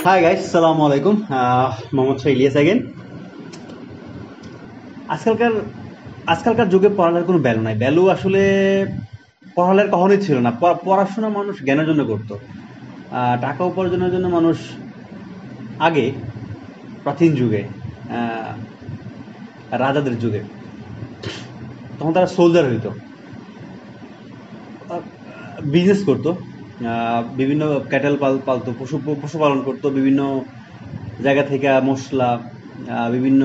Hi guys, আসসালামু আলাইকুম। Mohammad Shah Ilias again. আজকালকার আজকালকার যুগে পড়ালেখার কোনো ভ্যালু নাই। ভ্যালু আসলে পড়ালেখার কখনোই ছিল না। পড়াশোনা মানুষ জ্ঞানের জন্য করতো। টাকা উপার্জনের জন্য মানুষ আগে, প্রাচীন যুগে, আহ, রাজাদের যুগে, তখন তারা সোলজার হইতো, বিজনেস করতো, বিভিন্ন ক্যাটেল পালতো, পশুপালন করতো, বিভিন্ন জায়গা থেকে মশলা, বিভিন্ন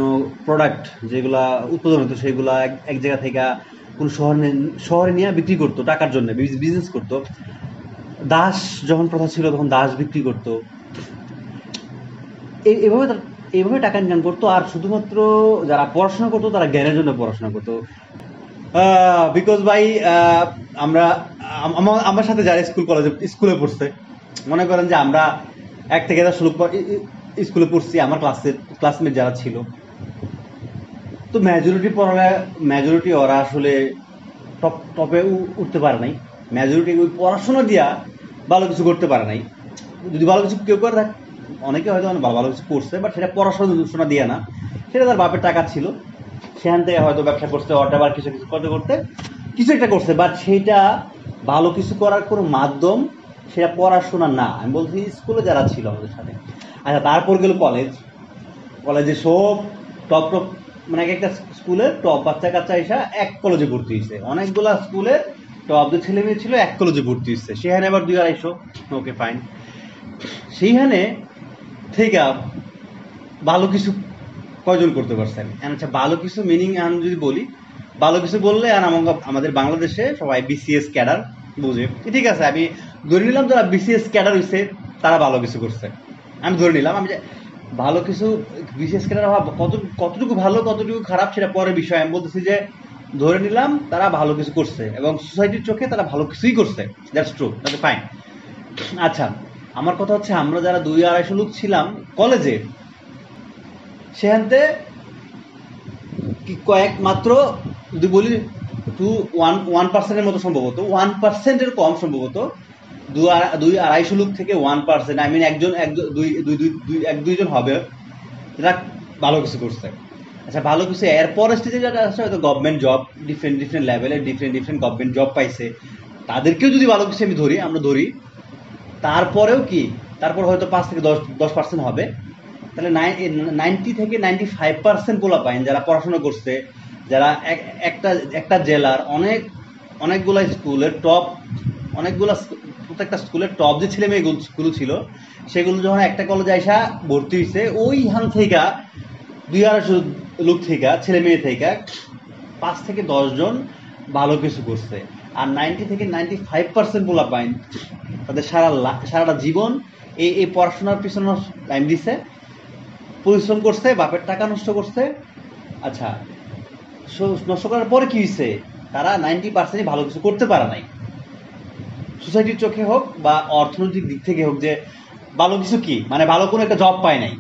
প্রোডাক্ট যেগুলা উৎপাদন হতো সেগুলা এক এক জায়গা থেকে কোন শহরে নিয়ে বিক্রি করতো টাকার জন্য, বিজনেস করতো। দাস যখন প্রথা ছিল তখন দাস বিক্রি করতো। এভাবে এইভাবে টাকা ইনকাম করতো। আর শুধুমাত্র যারা পড়াশোনা করতো তারা জ্ঞানের জন্য পড়াশোনা করতো। বিকজ ভাই, আমরা আমার সাথে যারা স্কুলে পড়ছে, মনে করেন যে আমরা 1 থেকে 10 স্কুলে পড়ছি, আমার ক্লাসমেট যারা ছিল, তো মেজরিটি ওরা আসলে টপে উঠতে পারে নাই। মেজরিটি ওই পড়াশোনা দিয়া ভালো কিছু করতে পারে নাই। যদি ভালো কিছু কেউ করে থাকে, অনেকে হয়তো ভালো কিছু করছে, বাট সেটা পড়াশোনা দিয়ে না, সেটা তার বাপের টাকা ছিল, সেখান থেকে হয়তো ব্যবসা করতে, অটাবার কিছু কিছু করতে করতে কিছু একটা করছে, বাট সেইটা ভালো কিছু করার কোনো মাধ্যম, সেটা পড়াশোনা না। আমি বলছি স্কুলে যারা ছিল আমাদের সাথে। আচ্ছা, তারপর গেল কলেজে সব টপ টপ, মানে একটা স্কুলের টপ বাচ্চা কাচ্চা এসে এক কলেজে ভর্তি হয়েছে। অনেকগুলা স্কুলের টপ যে ছেলে মেয়ে ছিল এক কলেজে ভর্তি হচ্ছে, সেখানে আবার 2-250, ওকে ফাইন। সেইখানে থেকে ভালো কিছু কয়জন করতে পারছেন? আচ্ছা, ভালো কিছু মিনিং আমি যদি বলি, ভালো কিছু বললে আর আমাদের বাংলাদেশে সবাই বিসিএস ক্যাডার বুঝে। ঠিক আছে, আমি ধরে নিলাম যারা বিসিএস ক্যাডার হয়েছে তারা ভালো কিছু করছে। আমি ধরে নিলাম, আমি যে ভালো কিছু বিসিএস ক্যাডার হওয়া কতটুকু ভালো কতটুকু খারাপ সেটা পরের বিষয়। আমি বলতেছি যে ধরে নিলাম তারা ভালো কিছু করছে এবং সোসাইটির চোখে তারা ভালো কিছুই করছে, দ্যাটস ট্রু, দ্যাটস ফাইন। আচ্ছা, আমার কথা হচ্ছে আমরা যারা 200-250 লোক ছিলাম কলেজে, সেখানতে কয়েক মাত্র, যদি বলি 1% মতো, সম্ভবত 1%-এর কম, সম্ভবত 200-250 লোক থেকে 1%, আই মিন এক দুইজন হবে যারা ভালো কিছু করছে। আচ্ছা, ভালো কিছু এরপর স্টেজে যারা আছে, হয়তো গভর্নমেন্ট জব, ডিফারেন্ট লেভেলের ডিফারেন্ট গভর্নমেন্ট জব পাইছে, তাদেরকেও যদি ভালো কিছু আমরা ধরি, তারপরেও কি, তারপর হয়তো 5 থেকে 10% হবে। তাহলে 90 থেকে 95% পোলা পাইন যারা পড়াশোনা করছে, যারা একটা জেলার অনেকগুলা স্কুলের টপ, প্রত্যেকটা স্কুলের টপ যে ছেলে মেয়েগুলো ছিল, সেগুলো যখন একটা কলেজে আইসা ভর্তি হয়েছে, ওইখান থেকে 200 লোক থেকে, ছেলে মেয়ে থেকে 5 থেকে 10 জন ভালো কিছু করছে। আর 90 থেকে 95% পোলা পাইন তাদের সারাটা জীবন এই পড়াশোনার পিছনে টাইম দিছে, পরিশ্রম করছে, বাপের টাকা নষ্ট করছে। আচ্ছা, নষ্ট করার পরে কি হয়েছে? তারা 90% ভালো কিছু করতে পারে নাই, সোসাইটির চোখে হোক বা অর্থনৈতিক দিক থেকে হোক, যে ভালো কিছু কি, মানে ভালো কোনো একটা জব পায় নাই।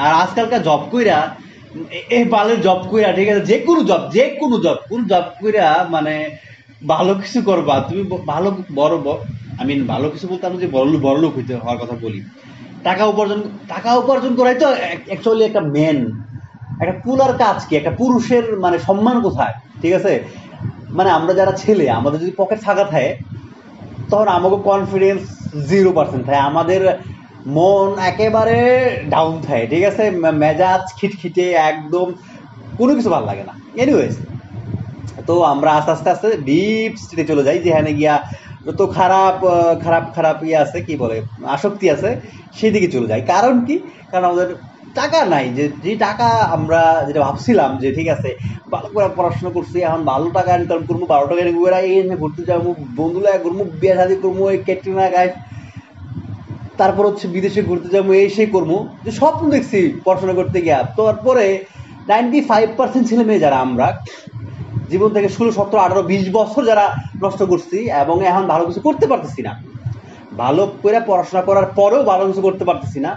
আর আজকালকার জব কইরা, এই বালের জব কইরা, ঠিক আছে, যে কোনো জব কইরা, মানে ভালো কিছু করবা তুমি, ভালো ভালো কিছু বলতে আমি যে বড় লোক হওয়ার কথা বলি। টাকা উপার্জন করাই তো অ্যাকচুয়ালি একটা একটা পুলার কাজ কি, একটা পুরুষের মানে সম্মান কোথায়? ঠিক আছে, মানে আমরা যারা ছেলে, আমাদের যদি পকেট ফাঁকা থাকে, তখন আমাকে কনফিডেন্স 0% থাকে, আমাদের মন একেবারে ডাউন থাকে, ঠিক আছে, মেজাজ খিটখিটে, একদম কোনো কিছু ভালো লাগে না। এনিওয়েজ, তো আমরা আস্তে আস্তে আস্তে ডিপ স্টেটে চলে যাই, যেখানে গিয়া যত খারাপ খারাপ খারাপ ইয়ে আছে, কি বলে, আসক্তি আছে, সেই দিকে চলে যায়। কারণ কি? কারণ আমাদের টাকা নাই। যে টাকা আমরা যেটা ভাবছিলাম যে ঠিক আছে, ভালো করে পড়াশোনা করছি, এখন ভালো টাকা ইনকাম করবো, 12 টাকা এনে ঘুরতে যাবো, বন্ধুরা করবো, বিয়ে শাদি করবো, এই ক্যাটরিনা গায়ে, তারপর হচ্ছে বিদেশে ঘুরতে যাবো, এই সেই করবো, যে স্বপ্ন দেখছি পড়াশোনা করতে গিয়া। তারপরে 95% ছেলে মেয়ে যারা আমরা জীবন থেকে 16, 17, 18, 20 বছর যারা নষ্ট করছি, এবং এখন ভালো কিছু করতে পারতেছি না, ভালো করে পড়াশোনা করার পরেও ভালো কিছু করতে পারতেছি না,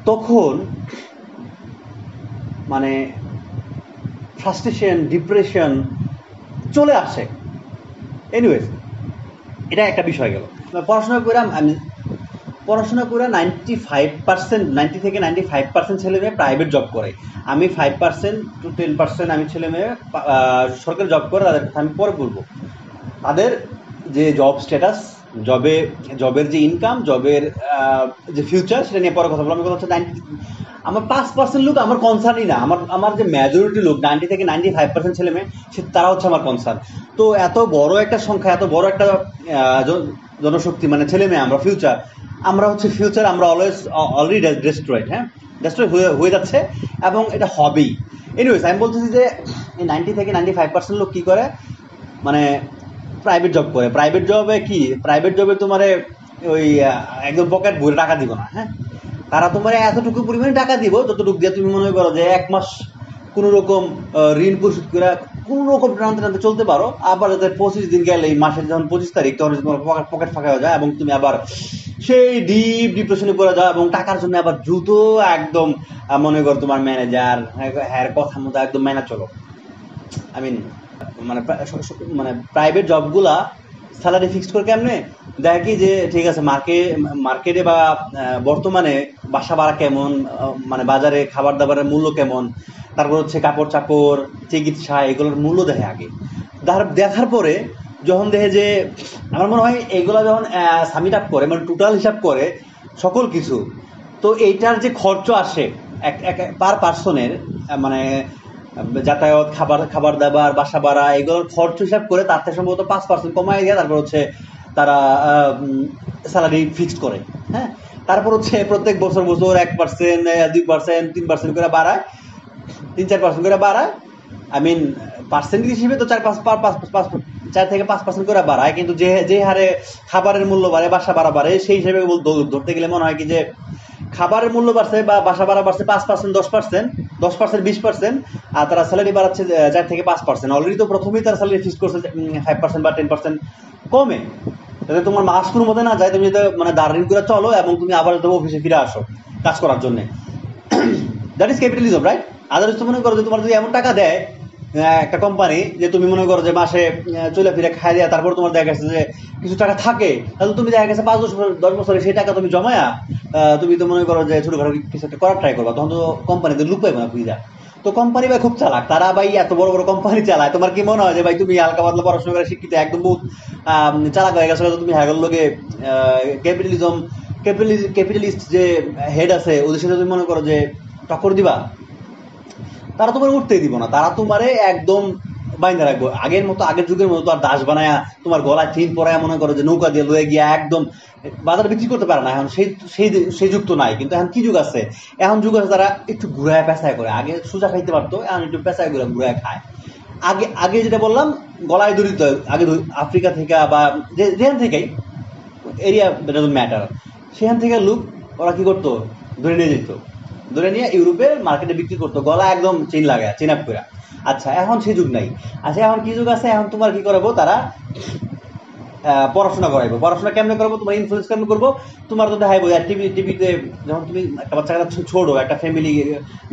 তখন মানে ফ্রাস্ট্রেশন, ডিপ্রেশন চলে আসে। এনিওয়েজ, এটা একটা বিষয় গেল। পড়াশোনা করে আমি পড়াশোনা করে 90 থেকে 95% ছেলে মেয়ে প্রাইভেট জব করে। আমি 5% to 10% আমি ছেলে মেয়ে সরকারি জব করে, তাদের কথা আমি পরে বলবো। তাদের যে জব স্ট্যাটাস, জবের যে ইনকাম, জবের যে ফিউচার, সেটা নিয়ে পরে কথা বলবো। আমি কথা হচ্ছে আমার 5% লোক আমার কনসার্নই না, আমার যে মেজরিটি লোক 90 থেকে 95% ছেলে মেয়ে, তারা হচ্ছে আমার কনসার্ন। তো এত বড় একটা সংখ্যা, এত বড় একটা জনশক্তি, মানে ছেলে মেয়ে, আমরা ফিউচার, আমরা অলরেডি ডেস্ট্রয়েড, হ্যাঁ, ডেস্ট্রয় হয়ে যাচ্ছে, এবং এটা হবেই। এনিওয়েজ, আমি বলতেছি যে এই 90 থেকে 95% লোক কি করে, মানে প্রাইভেট জব করে। প্রাইভেট জবে তোমার ওই একদম পকেট ভরে টাকা দিব না, হ্যাঁ, তারা তোমার এতটুকু পরিমাণে টাকা দিব যতটুকু দিয়ে তুমি মনে করো যে 1 মাস কোনো রকম ঋণ পরিশোধ করে কোনো রকম টানতে টানতে চলতে পারো। আবার যাতে 25 দিন গেলে, এই মাসের যখন 25 তারিখ, তখন তোমার পকেট ফাঁকা হয়ে যায় এবং তুমি আবার সেই ডিপ ডিপ্রেশনে পড়ে যাও, এবং টাকার জন্য আবার দ্রুত একদম মনে করো তোমার ম্যানেজার হ্যাঁ কথা মতো একদম মেনে চলো। আই মিন মানে প্রাইভেট জবগুলা স্যালারি ফিক্সড করে কেমনে দেখি যে, ঠিক আছে, মার্কেটে বা বর্তমানে বাসা ভাড়া কেমন, মানে বাজারে খাবার দাবারের মূল্য কেমন, তারপর হচ্ছে কাপড় চাপড়, চিকিৎসা, এগুলোর মূল্য দেখে আগে। দেখার পরে যখন দেখে যে, আমার মনে হয় এগুলো যখন সামিট আপ করে, মানে টোটাল হিসাব করে সকল কিছু, তো এইটার যে খরচ আসে পার পার্সনের, মানে যাতায়াত, খাবার দাবার, বাসা ভাড়া, এগুলোর খরচ হিসাব করে তার থেকে সম্ভবত 5% কমাই দেয়। তারপর হচ্ছে তারা স্যালারি ফিক্সড করে, হ্যাঁ। তারপর হচ্ছে প্রত্যেক বছর 1%, 2%, 3% করে বাড়ায়, 3-4% করে বাড়ায়। আই মিন পার্সেন্টেজ হিসেবে তো 4 থেকে 5% করে বাড়ায়, কিন্তু যে হারে খাবারের মূল্য বাড়ে, বাসা ভাড়া বাড়ে, সেই হিসেবে ধরতে গেলে মনে হয় কি যে খাবারের মূল্য বাড়ছে বা বাসা ভাড়া বাড়ছে 5%, 10%, 20%, আর তারা স্যালারি বাড়াচ্ছে 4 থেকে 5%। অলরেডি তো প্রথমেই তার স্যালারি ফিক্স করছে 5% বা 10% কমে, যাতে তোমার মাস কোনো মধ্যে না যায়, তুমি যাতে মানে দাঁড়িয়ে করে চলো এবং তুমি আবার অফিসে ফিরে আসো কাজ করার জন্য। That is capitalism, right? Otherwise তো মনে করো যে তোমার যদি এমন টাকা দেয় একটা কোম্পানি, যে তুমি মনে করো যে মাসে চলে ফিরে খাই দেয়া, তারপর তোমার দেখা গেছে যে কিছু টাকা থাকে, তাহলে তুমি দেখা গেছে 5-10 বছরে সেই টাকা তুমি জমায়া তুমি তো মনে করো যে ছোটখাটো কিছু একটা করার ট্রাই করবা, তখন তো কোম্পানিতে লুক পাইবে না বুঝা। তো কোম্পানি ভাই খুব চালাক, তারা ভাই এত বড় বড় কোম্পানি চালায়। তোমার কি মনে হয় যে ভাই তুমি হালকা পাতলা পড়াশোনা করে শিক্ষিত একদম বহুত চালাক হয়ে গেছো, তুমি হ্যাগল লোকে ক্যাপিটালিস্ট যে হেড আছে ওদের সাথে তুমি মনে করো যে টক্কর দিবা? তারা তোমার উঠতেই দিব না, তারা তোমারে একদম বাইন্ধা রাখবো। আগের যুগের মতো আর দাস বানায়া তোমার গলায় চেইন পরায়া মনে করো যে নৌকা দিয়ে লয়ে গিয়া একদম বাজারে বিক্রি করতে পারে না। এখন সেই যুগ তো নাই, কিন্তু এখন কি যুগ আছে? এখন যুগ আছে তারা একটু ঘুরায় পেঁচায় করে, আগে সোজা খাইতে পারতো, এখন একটু পেঁচায় করে ঘুরায় খায়। আগে যেটা বললাম, গলায় দড়িত আগে আফ্রিকা থেকে বা যেখান থেকেই এরিয়া ম্যাটার, সেখান থেকে লোক ওরা কি করতো, ধরে নিয়ে যেত, ধরে নিয়ে ইউরোপের মার্কেটে বিক্রি করতো, গলা একদম চেইন লাগায়, চেন আপ করে। আচ্ছা, এখন সেই যুগ নাই। আচ্ছা, এখন কি যুগ আছে? এখন তোমার কি করাবো, তারা পড়াশোনা করাইবো। পড়াশোনা কেমনে করবো, তোমার ইনফ্লুয়েন্স কেমন করবো, তোমার তো দেখাইবো টিভিতে যখন তুমি একটা বাচ্চাটা ছোড়ো, একটা ফ্যামিলি,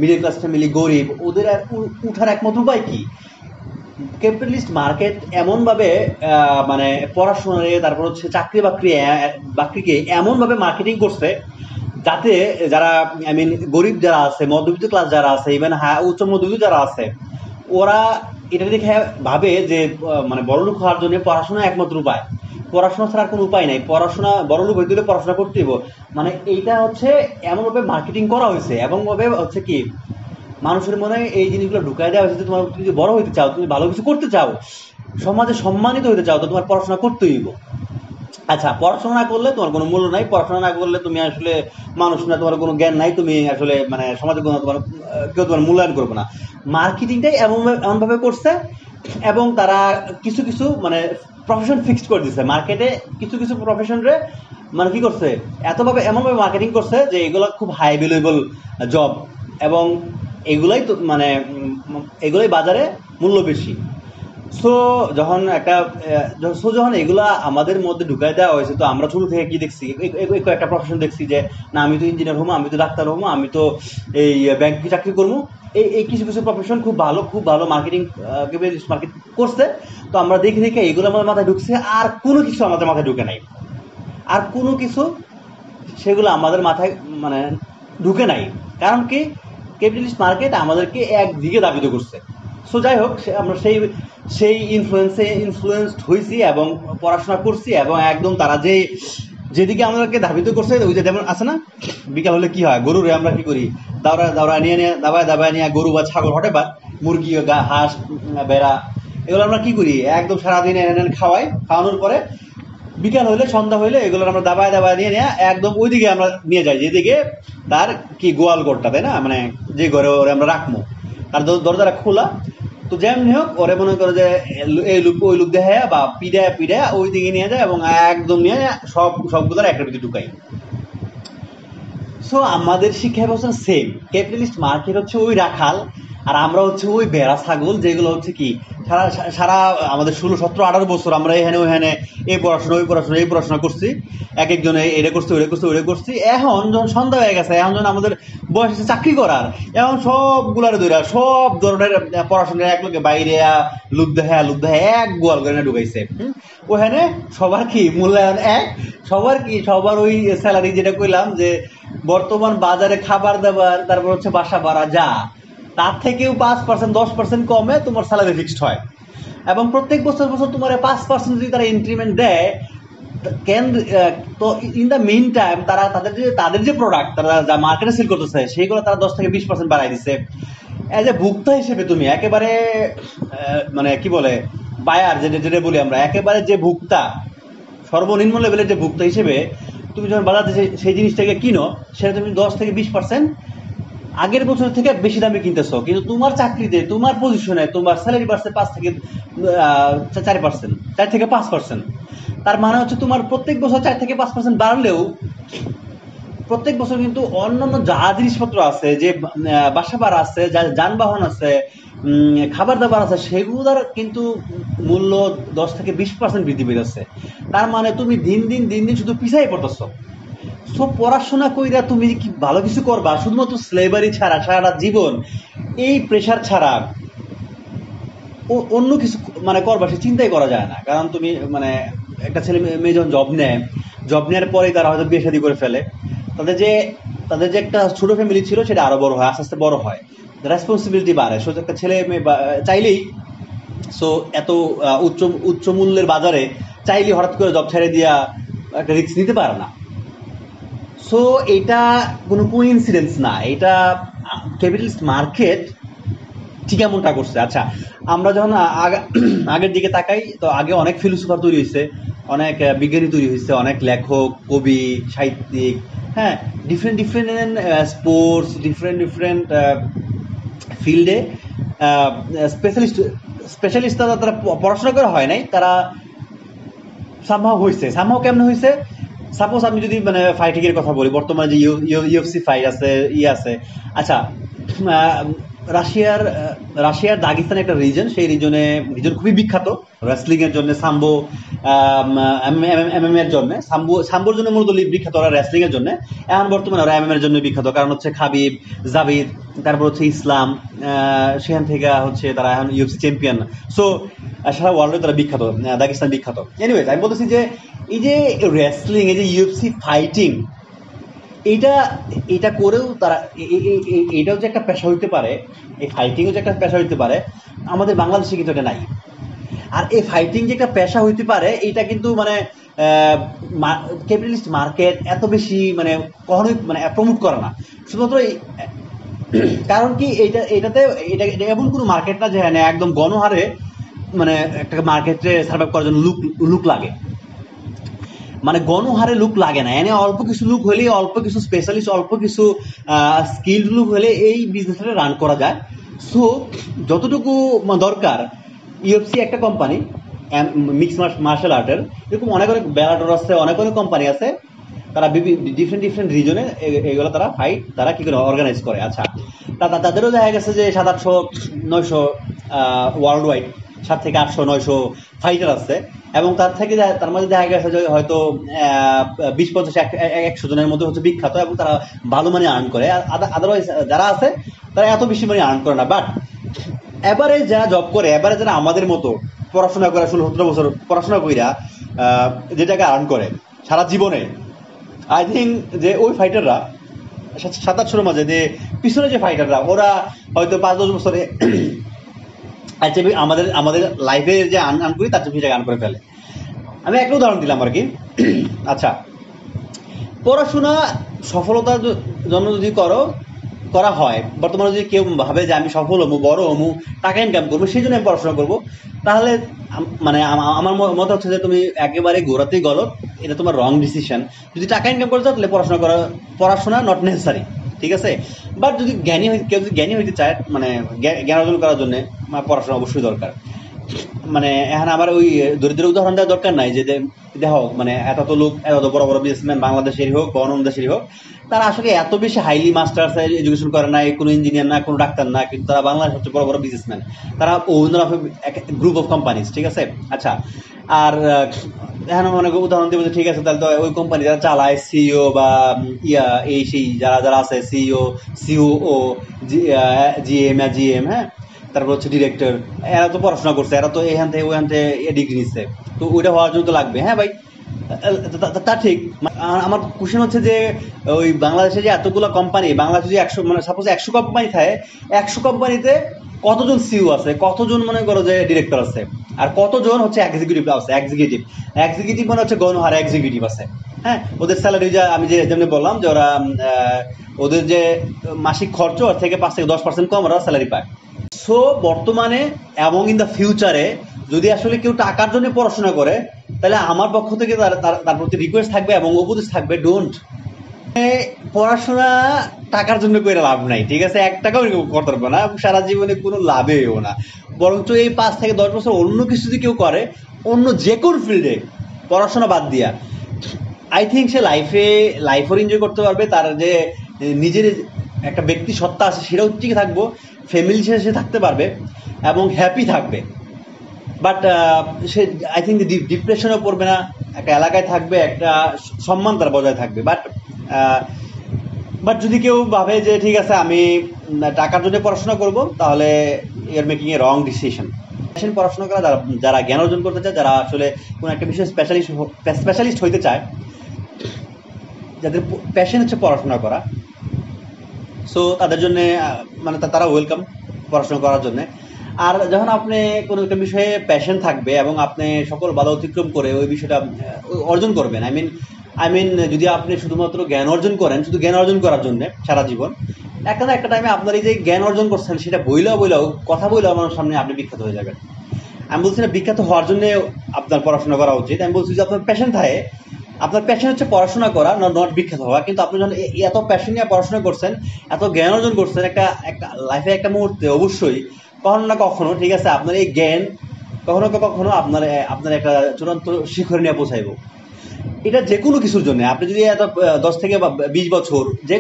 মিডিল ক্লাস ফ্যামিলি, গরিব, ওদের উঠার একমাত্র উপায় কি? ক্যাপিটালিস্ট মার্কেট এমনভাবে মানে পড়াশোনায়, তারপর হচ্ছে চাকরি বাকরিকে এমনভাবে মার্কেটিং করছে, যাতে যারা আই মিন গরিব যারা আছে, মধ্যবিত্ত ক্লাস যারা আছে, ইভেন উচ্চ মধ্যবিত্ত যারা আছে, ওরা এটা দেখে ভাবে যে মানে বড়লোক হওয়ার জন্য পড়াশোনা একমাত্র উপায়, পড়াশোনা ছাড়া কোনো উপায় নাই, বড়লোক হইতে হলে পড়াশোনা করতে হইব। মানে এইটা হচ্ছে এমনভাবে মার্কেটিং করা হয়েছে, এবং ভাবে হচ্ছে কি মানুষের মনে এই জিনিসগুলো ঢুকাই দেওয়া হয়েছে যে তোমার তুমি যদি বড় হইতে চাও, তুমি ভালো কিছু করতে চাও, সমাজে সম্মানিত হইতে চাও, তো তোমার পড়াশোনা করতে হইব। আচ্ছা, পড়াশোনা না করলে তোমার কোনো মূল্য নাই, পড়াশোনা না করলে তুমি আসলে মানুষ না, তোমার কোনো জ্ঞান নাই, তুমি আসলে মানে সমাজের কোনো কেউ তোমার মূল্যায়ন করবে না। মার্কেটিংটাই এমনভাবে করছে, এবং তারা কিছু মানে প্রফেশন ফিক্সড করে দিচ্ছে মার্কেটে। কিছু প্রফেশনরে মানে কি করছে, এমনভাবে মার্কেটিং করছে যে এগুলো খুব হাই ভ্যালুয়েবল জব, এবং এগুলোই বাজারে মূল্য বেশি। যখন এগুলা আমাদের মধ্যে ঢুকাই দেওয়া হয়েছে, তো আমরা শুরু থেকে কি দেখছি, একটা প্রফেশন দেখছি যে না, আমি তো ইঞ্জিনিয়ার হবো, আমি তো ডাক্তার হবো, আমি তো এই ব্যাংকে চাকরি করবো। এই কিছু প্রফেশন খুব ভালো মার্কেটিং মার্কেট করছে। তো আমরা দেখে এগুলো আমাদের মাথায় ঢুকছে, আর কোনো কিছু আমাদের মাথায় ঢুকে নাই। আর কোনো কিছু সেগুলো আমাদের মাথায় মানে ঢুকে নাই। কারণ কি, ক্যাপিটালিস্ট মার্কেট আমাদেরকে একদিকে ধাবিত করছে। সো যাই হোক, আমরা সেই ইনফ্লুয়েন্সড হয়েছি এবং পড়াশোনা করছি, এবং একদম তারা যেদিকে আমাদেরকে ধাবিত করছে, ওই যে যেমন আছে না, বিকাল হলে কি হয়, গরুরে আমরা কি করি, দাওড়া নিয়ে দাবায় নিয়ে গরু বা ছাগল হটে বা মুরগি, হাঁস, বেড়া, এগুলো আমরা কি করি, একদম সারাদিন এনে খাওয়ানোর পরে বিকাল হইলে, সন্ধ্যা হইলে এগুলো আমরা দাবায় নিয়ে একদম ওইদিকে আমরা নিয়ে যাই, যেদিকে তার কি গোয়াল ঘরটা, তাই না, মানে যে ঘরে ওরে আমরা রাখবো, তার দরজাটা খোলা। তো যেমনি হোক ওরে মনে করো যে এই লুক ওই লুক দেখে বা পিড়ায় ওই দিকে নিয়ে যায় এবং একদম নিয়ে সবগুলোর একটা ভিতরে ঢুকাই। সো আমাদের শিক্ষা ব্যবস্থা সেম। ক্যাপিটালিস্ট মার্কেট হচ্ছে ওই রাখাল, আর আমরা হচ্ছে ওই বেড়া ছাগল, যেগুলো হচ্ছে কি সারা আমাদের 16-17-18 বছর আমরা এখানে ওইখানে এই পড়াশোনা করছি, এক একজনে এটা করছি ওইটা করছি। এখন যখন সন্ধ্যা হয়ে গেছে, এখন যখন আমাদের বয়স আছে চাকরি করার, এখন সবগুলার দৈরা সব ধরনের পড়াশোনা এক লোকে বাইরে লুক দেখে এক গোয়াল করে ঢুকাইছে। ওখানে সবার কি মূল্যায়ন এক, সবার ওই স্যালারি, যেটা কইলাম যে বর্তমান বাজারে খাবার দাবার, তারপর হচ্ছে বাসা ভাড়া, যা তার থেকেও 5% 10% কমে তোমার স্যালারি ফিক্সড হয়। এবং প্রত্যেক বছর তোমার 5% যদি তারা ইনক্রিমেন্ট দেয়, তো ইন দ্য মিন টাইম তারা তাদের যে প্রোডাক্ট তারা যা মার্কেটে সেল করতেছে, সেইগুলো তারা 10-20% বাড়াই দিচ্ছে। এজ এ ভোক্তা হিসেবে তুমি একেবারে মানে কি বলে, বায়ার যেটা বলি আমরা, একেবারে যে ভোক্তা, সর্বনিম্ন লেভেলের যে ভোক্তা হিসেবে তুমি যখন বাজারে সেই জিনিসটাকে কিনো, সেটা তুমি 10-20% আগের বছর থেকে বেশি দামে কিনতেছো, কিন্তু তোমার চাকরিতে, তোমার পজিশনে, তোমার স্যালারি বাড়ছে 4-5%। তার মানে হচ্ছে তোমার প্রত্যেক বছর 4-5% বাড়লেও প্রত্যেক বছর কিন্তু অন্যান্য যা জিনিসপত্র আছে, যে বাসা ভাড়া আছে, যা যানবাহন আছে, খাবার দাবার আছে, সেগুলোর কিন্তু মূল্য 10-20% বৃদ্ধি পেয়েছে। তার মানে তুমি দিন দিন শুধু পিছাই পড়তেছো। সো পড়াশোনা কইরা তুমি কি ভালো কিছু করবা, শুধুমাত্র স্লেভারি ছাড়া সারাটা জীবন এই প্রেশার ছাড়া অন্য কিছু মানে করবা, সে চিন্তাই করা যায় না। কারণ তুমি মানে একটা ছেলে মেয়ে যখন জব নেওয়ার পরেই তারা হয়তো বিয়ে শাদী করে ফেলে, তাদের যে একটা ছোট ফ্যামিলি ছিল সেটা আরো বড় হয়, আস্তে আস্তে বড় হয়, রেসপন্সিবিলিটি বাড়ে। সো একটা ছেলে মেয়ে চাইলেই, সো এত উচ্চ মূল্যের বাজারে চাইলেই হঠাৎ করে জব ছেড়ে দিয়া একটা রিস্ক নিতে পারে না। সো এটা কোনো কোইন্সিডেন্স না, এটা ক্যাপিটালিস্ট মার্কেট ঠিক এমনটা করছে। আচ্ছা, আমরা যখন আগের দিকে তাকাই, তো আগে অনেক ফিলোসফার তৈরি হয়েছে, অনেক বিজ্ঞানী তৈরি হয়েছে, অনেক লেখক, কবি, সাহিত্যিক, হ্যাঁ, ডিফারেন্ট স্পোর্টস, ডিফারেন্ট ফিল্ডে স্পেশালিস্ট তারা পড়াশোনা করা হয় নাই, তারা সামহাও কেমন হয়েছে। সাপোজ আমি যদি মানে ফাইটিং এর কথা বলি, বর্তমানে যে ইউএফসি ফাইট আছে, আছে। আচ্ছা, রাশিয়ার দাগিস্তান একটা রিজন, সেই রিজন খুবই বিখ্যাত রেসলিং এর জন্য, সাম্বো, এমএম এর জন্য। সাম্বোর জন্য মূলত বিখ্যাত, ওরা রেসলিং এর জন্য। এখন বর্তমানে ওরা এমএম এর জন্য বিখ্যাত, কারণ হচ্ছে খাবিব, জাবিদ, তারপর হচ্ছে ইসলাম, সেখান থেকে হচ্ছে তারা এখন ইউএফসি চ্যাম্পিয়ন। সো সারা ওয়ার্ল্ডে তারা বিখ্যাত, দাগিস্তান বিখ্যাত। এনিওয়েজ, আমি বলতেছি যে এই যে রেসলিং, এই যে ইউএফসি ফাইটিং, এটা করেও তারা, এটাও যে একটা পেশা হইতে পারে, এই ফাইটিংও যে একটা পেশা হইতে পারে, আমাদের বাংলাদেশে কিন্তু এটা নাই। আর এই ফাইটিং যে একটা পেশা হইতে পারে, এটা কিন্তু মানে ক্যাপিটালিস্ট মার্কেট এত বেশি মানে কখনোই মানে প্রমোট করে না। শুধুমাত্র কারণ কি, এটা এমন কোনো মার্কেট না যেখানে একদম গণহারে মানে একটা মার্কেটে সার্ভাইভ করার জন্য লুক লাগে, মানে গণহারে লুক লাগে না। এনে অল্প কিছু লুক হলে, অল্প কিছু স্পেশালিস্ট, অল্প কিছু স্কিলড লুক হলে এই বিজনেসটা রান করা যায়। সো যতটুকু দরকার, ইউএফসি একটা কোম্পানি, মিক্স মার্শাল আর্টের, এরকম অনেক ব্যালাটর আছে, অনেক কোম্পানি আছে, তারা ডিফারেন্ট রিজনে এগুলো তারা কি করে অর্গানাইজ করে। আচ্ছা, তাদেরও দেখা গেছে যে 700-800-900 ওয়ার্ল্ড ওয়াইড 700-800-900 ফাইটার আছে, এবং তার মধ্যে দেখা গেছে যে হয়তো 20-50-100 জনের মধ্যে হচ্ছে বিখ্যাত, এবং তারা ভালো মানে আর্ন করে। আদারওয়াইজ যারা আছে তারা এত বেশি মানে আর্ন করে না। বাট এবারে যারা জব করে, এবারে যারা আমাদের মতো পড়াশোনা করে 16-17 বছর পড়াশোনা কইরা যে টাকা আর্ন করে সারা জীবনে, আই থিঙ্ক যে ওই ফাইটাররা 7-8 মাঝে যে পিছনে যে ফাইটাররা ওরা হয়তো 5-10 বছরে আচ্ছা আমাদের আমাদের লাইফে যে আর্ন করি তার চেয়ে বেশি আর্ন করে ফেলে। আমি একটা উদাহরণ দিলাম আর কি। আচ্ছা, পড়াশোনা সফলতার জন্য যদি করা হয়, বর্তমানে যদি কেউ ভাবে যে আমি সফল হবো, বড় হবো, টাকা ইনকাম করবো, সেই জন্য আমি পড়াশোনা করবো, তাহলে মানে আমার মত হচ্ছে যে তুমি একেবারে ঘোরাতেই গলত, এটা তোমার রং ডিসিশন। যদি টাকা ইনকাম করতে চাও তাহলে পড়াশোনা নট নেসেসারি, ঠিক আছে। বাট যদি কেউ যদি জ্ঞানী হইতে চায়, মানে জ্ঞান অর্জন করার জন্য পড়াশোনা অবশ্যই দরকার। মানে এখন আমার ওই দরিদ্র উদাহরণ দেওয়ার দরকার নাই যে দেখো মানে এত লোক, এত বড় বড় বিজনেসম্যান বাংলাদেশেরই হোক বা অন্য দেশেরই হোক, তারা আসলে এত বেশি হাইলি মাস্টার্স এডুকেশন করে নাই, কোনো ইঞ্জিনিয়ার না, কোনো ডাক্তার না, কিন্তু তারা বাংলাদেশ হচ্ছে বড় বড় বিজনেসম্যান, তারা ওনার অফ গ্রুপ অফ কোম্পানিজ, ঠিক আছে। আচ্ছা, আর এখন মনে উদাহরণ দেবো যে ঠিক আছে, তাহলে তো ওই কোম্পানি যারা চালায়, সিইও বা এই সেই যারা আছে, সিও জিএম, হ্যাঁ, তারপর হচ্ছে ডিরেক্টর, এরা তো পড়াশোনা করছে, এরা তো এখান থেকে ওখান থেকে ডিগ্রি নিচ্ছে, তো ওইটা হওয়ার জন্য তো লাগবে। হ্যাঁ ভাই, তা ঠিক। আমার কোশ্চেন হচ্ছে যে ওই বাংলাদেশে যে এতগুলো কোম্পানি, বাংলাদেশে যে 100, মানে সাপোজ 100 কোম্পানি থাকে, 100 কোম্পানিতে কতজন সিইও আছে, কতজন মনে করো যে ডিরেক্টর আছে, আর কতজন হচ্ছে এক্সিকিউটিভ আছে। এক্সিকিউটিভ মানে হচ্ছে গণহারে এক্সিকিউটিভ আছে। হ্যাঁ, ওদের স্যালারি যা আমি যেমনি বললাম যে ওরা ওদের যে মাসিক খরচ ওর থেকে 5-10% কম ওরা স্যালারি পায়। সো বর্তমানে এবং ইন দ্য ফিউচারে যদি আসলে কেউ টাকার জন্য পড়াশোনা করে, তাহলে আমার পক্ষ থেকে তার প্রতি রিকোয়েস্ট থাকবে এবং উপদেশ থাকবে, ডোন্ট। পড়াশোনা টাকার জন্য করে লাভ নাই, ঠিক আছে, 1 টাকাও করতে পারবে না, সারা জীবনে কোনো লাভেও না। বরঞ্চ এই 5 থেকে 10 বছর অন্য কিছু যদি কেউ করে, অন্য যে কোনো ফিল্ডে পড়াশোনা বাদ দিয়া, আই থিঙ্ক সে লাইফও এনজয় করতে পারবে, তার যে নিজের একটা ব্যক্তি সত্তা আছে সেটাও ঠিক থাকবো, ফ্যামিলি সে থাকতে পারবে এবং হ্যাপি থাকবে। বাট সে আই থিঙ্ক ডিপ্রেশনেও পড়বে না, একটা এলাকায় থাকবে, একটা সম্মান তার বজায় থাকবে। বাট যদি কেউ ভাবে যে ঠিক আছে আমি টাকার জন্য পড়াশোনা করব, তাহলে your making A wrong decision. পড়াশোনা করা যারা জ্ঞান অর্জন করতে চায়, যারা আসলে কোনো একটা বিষয়ে স্পেশালিস্ট হইতে চায়, যাদের প্যাশন হচ্ছে পড়াশোনা করা, সো তাদের জন্য মানে তারা ওয়েলকাম পড়াশোনা করার জন্য। আর যখন আপনি কোনো একটা বিষয়ে প্যাশন থাকবে এবং আপনি সকল বাধা অতিক্রম করে ওই বিষয়টা অর্জন করবেন, আই মিন যদি আপনি শুধুমাত্র জ্ঞান অর্জন করেন, শুধু জ্ঞান অর্জন করার জন্য সারা জীবন, একটা না একটা টাইমে আপনার এই যে জ্ঞান অর্জন করছেন সেটা বইলেও কথা বইলেও আমার সামনে আপনি বিখ্যাত হয়ে যাবেন। আমি বলছি না বিখ্যাত হওয়ার জন্য আপনার পড়াশোনা করা উচিত, আমি বলছি যে আপনার প্যাশন থাকে, আপনার প্যাশন হচ্ছে পড়াশোনা করা, নট বিখ্যাত হওয়া। কিন্তু আপনি যখন এত প্যাশন নিয়ে পড়াশোনা করছেন, এত জ্ঞান অর্জন করছেন, একটা লাইফে একটা মুহূর্তে অবশ্যই কখনো না কখনো, ঠিক আছে, আপনার এই জ্ঞান কখনো কখনো আপনার একটা চূড়ান্ত শিখরে নিয়ে পৌঁছাইব। এটা যে কোনো কিছুর জন্য, আপনি যদি এত 10 থেকে 20 বছর যে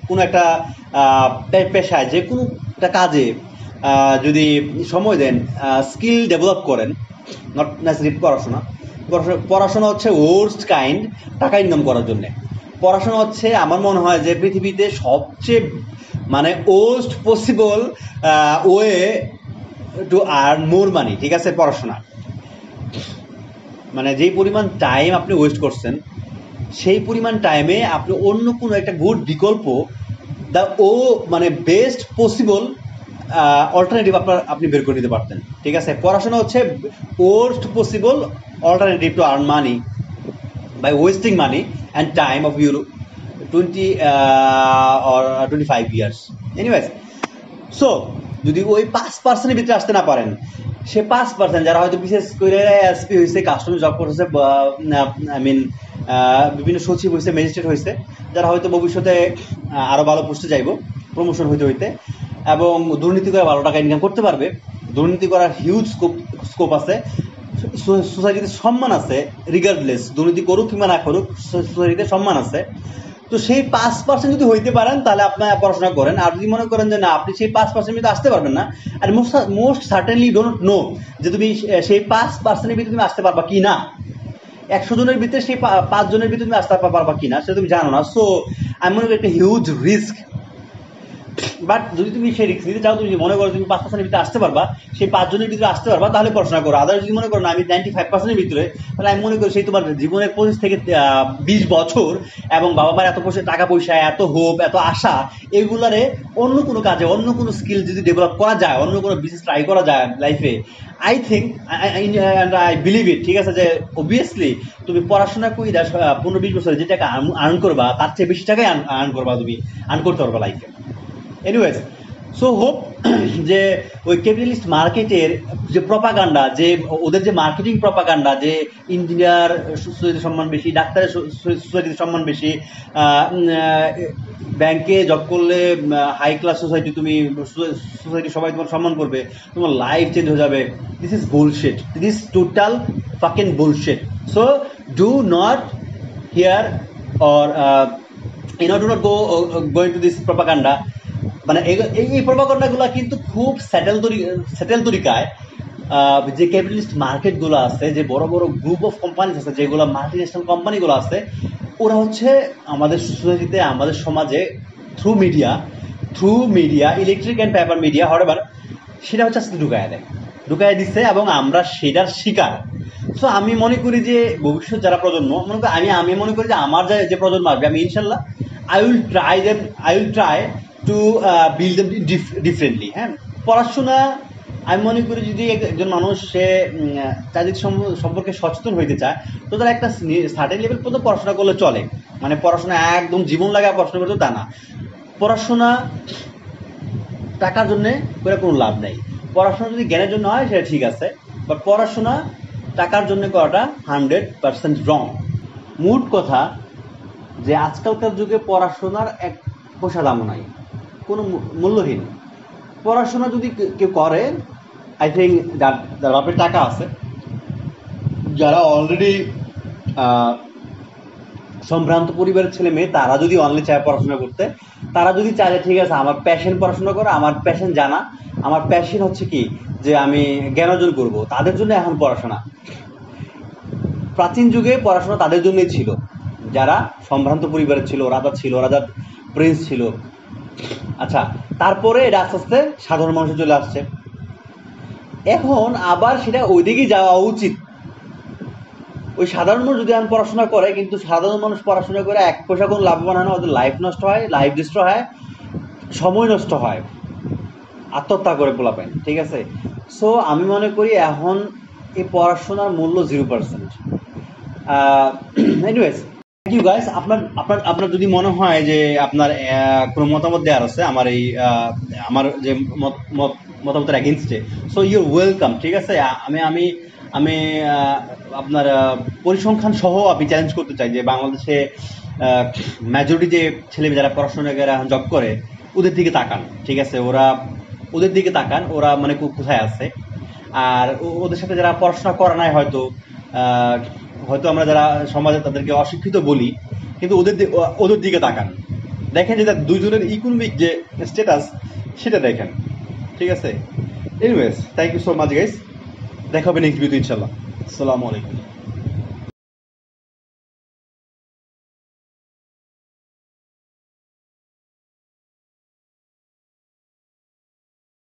কোনো একটা পেশায়, যে কোনো একটা কাজে যদি সময় দেন, স্কিল ডেভেলপ করেন, নট নেসেসারি পড়াশোনা হচ্ছে ওয়ার্স্ট কাইন্ড টাকা ইনকাম করার জন্যে। পড়াশোনা হচ্ছে আমার মনে হয় যে পৃথিবীতে সবচেয়ে মানে worst possible way to earn more money, ঠিক আছে। পড়াশোনা মানে যেই পরিমাণ টাইম আপনি ওয়েস্ট করছেন, সেই পরিমাণ টাইমে আপনি অন্য কোনো একটা গুড বিকল্প মানে বেস্ট পসিবল অল্টারনেটিভ আপনি বের করে নিতে পারতেন, ঠিক আছে। পড়াশোনা হচ্ছে worst possible alternative to earn money by wasting money and time of your 20 or 25 years. Anyways, so যদি ওই 5% ভিতরে আসতে না পারেন, সে 5% যারা হয়তো বিশেষ করে এসপি হয়েছে, কাস্টমার জব করতেছে, আই মিন বিভিন্ন সচিব হয়েছে, ম্যাজিস্ট্রেট হয়েছে, যারা হয়তো ভবিষ্যতে আরো ভালো পোস্টে যাইব, প্রমোশন হইতে এবং দুর্নীতি করে ভালো টাকা ইনকাম করতে পারবে। দুর্নীতি করার হিউজ স্কোপ আছে, সোসাইটিতে সম্মান আছে, রিগার্ডলেস দুর্নীতি করুক কিংবা না করুক, সোসাইটিতে সম্মান আছে। তো সেই 5% যদি হইতে পারেন তাহলে আপনার পড়াশোনা করেন। আর যদি মনে করেন যে না, আপনি সেই 5% ভিতরে আসতে পারবেন না, আর মোস্ট সার্টেনলি ডোন্ট নো যে তুমি সেই 5% ভিতরে তুমি আসতে পারবা কি না, 100 জনের ভিতরে সেই 5 জনের ভিতরে তুমি আসতে পারবা কি না সেটা তুমি জানো না। সো আমি মনে করি একটা হিউজ রিস্ক বাট যদি তুমি সেই রিস্ক নিতে চাও, তুমি মনে করো তুমি 5% ভিতরে আসতে পারবা, সেই 5 জনের ভিতরে আসতে পারবা, তাহলে পড়াশোনা করো। আদার যদি মনে করো না আমি 95% ভিতরে, তাহলে আমি মনে করি সেই তোমার জীবনের 25 থেকে 20 বছর এবং বাবা মার এত টাকা পয়সা, এত হোপ, এত আশা, এগুলারে অন্য কোনো কাজে, অন্য কোনো স্কিল যদি ডেভেলপ করা যায়, অন্য কোনো বিজনেস ট্রাই করা যায় লাইফে, I think I believe it, ঠিক আছে, যে অবভিয়াসলি তুমি পড়াশোনা করে 15-20 বছর যে টাকা আর্ন করবা, তার চেয়ে বেশি টাকাই আর্ন করবা, তুমি আর্ন করতে পারবা লাইফে। এনিওয়েজ, সো হোপ যে ওই ক্যাপিটালিস্ট মার্কেটের যে প্রপাগান্ডা, যে ওদের যে মার্কেটিং প্রপাগান্ডা, যে ইঞ্জিনিয়ার সোসাইটির সম্মান বেশি, ডাক্তারের সোসাইটির সম্মান বেশি, ব্যাংকে জব করলে হাই ক্লাস সোসাইটি, তুমি সোসাইটি সবাই তোমার সম্মান করবে, তোমার লাইফ চেঞ্জ হয়ে যাবে, this is bullshit, this total fucking bullshit. So do not here or do not go into this propaganda. মানে এই প্রপাগান্ডাগুলো কিন্তু খুব সেটেল তরিকায় যে ক্যাপিটালিস্ট মার্কেটগুলো আছে, যে বড় বড় গ্রুপ অফ কোম্পানিজ আছে, যেগুলো মাল্টিন্যাশনাল কোম্পানিগুলো আছে, ওরা হচ্ছে আমাদের সোসাইটিতে, আমাদের সমাজে through media, electric and paper media, হরেবার, সেটা হচ্ছে আজকে ঢুকায় দিচ্ছে এবং আমরা সেটার শিকার। সো আমি মনে করি যে ভবিষ্যৎ যারা প্রজন্ম, মনে করি আমি মনে করি যে আমার যে প্রজন্ম আসবে, আমি ইনশাল্লাহ I will try to build them differently. হ্যাঁ, পড়াশোনা আমি মনে করি যদি একজন মানুষ সে চারিদিক সম্পর্কে সচেতন হইতে চায়, তো তারা একটা সার্টেন লেভেল পর্যন্ত পড়াশোনা করলে চলে। মানে পড়াশোনা একদম জীবন লাগায় পড়াশোনা করতে তা না। পড়াশোনা টাকার জন্যে করে কোনো লাভ নেই। পড়াশোনা যদি জ্ঞানের জন্য হয় সেটা ঠিক আছে, বাট পড়াশোনা টাকার জন্য করাটা 100% রং। মোট কথা যে আজকালকার যুগে পড়াশোনার এক পয়সা দামও নাই, কোনো মূল্যহীন। পড়াশোনা যদি কেউ করে, আই থিঙ্ক যার বাপের টাকা আছে, যারা অলরেডি সম্ভ্রান্ত পরিবারের ছেলে মেয়ে, তারা যদি অনলি চায় পড়াশোনা করতে, তারা যদি চায় ঠিক আছে আমার প্যাশন পড়াশোনা করা, আমার প্যাশন জানা, আমার প্যাশন হচ্ছে কি যে আমি জ্ঞান অর্জন করবো, তাদের জন্য এখন পড়াশোনা। প্রাচীন যুগে পড়াশোনা তাদের জন্যই ছিল, যারা সম্ভ্রান্ত পরিবারের ছিল, রাজার প্রিন্স ছিল। আচ্ছা, তারপরে এটা আস্তে আস্তে সাধারণ মানুষে চলে আসছে। এখন আবার সেটা ওইদিকেই যাওয়া উচিত। ওই সাধারণ মানুষ যদি এখন পড়াশোনা করে, কিন্তু সাধারণ মানুষ পড়াশোনা করে এক পয়সা কোনো লাভবান হয় না, ওদের লাইফ নষ্ট হয়, লাইফ ডিস্ট্রয় হয়, সময় নষ্ট হয়, আত্মহত্যা করে পোলাপেন, ঠিক আছে। সো আমি মনে করি এখন এই পড়াশোনার মূল্য 0%। Anyways, thank you guys. আপনার যদি মনে হয় যে আপনার কোনো মতামত দেওয়ার আছে আমার এই আমার যে মতামতের এগেনস্টে, সো ইউর ওয়েলকাম, ঠিক আছে। আমি আপনার পরিসংখ্যান সহ আমি চ্যালেঞ্জ করতে চাই যে বাংলাদেশে মেজরিটি যে ছেলে যারা পড়াশোনা করে এখন জব করে, ওদের দিকে তাকান, ঠিক আছে। ওদের দিকে তাকান, ওরা মানে কোথায় আছে। আর ওদের সাথে যারা পড়াশোনা করা নাই, হয়তো আমরা যারা সমাজে তাদেরকে অশিক্ষিত বলি, কিন্তু ওদের দিকে তাকান, দেখেন যে দুইজনের ইকোনমিক যে স্ট্যাটাস সেটা দেখেন, ঠিক আছে। Anyways, thank you so much guys, দেখা হবে নেক্সট ভিডিওতে ইনশাল্লাহ। আসসালামু আলাইকুম।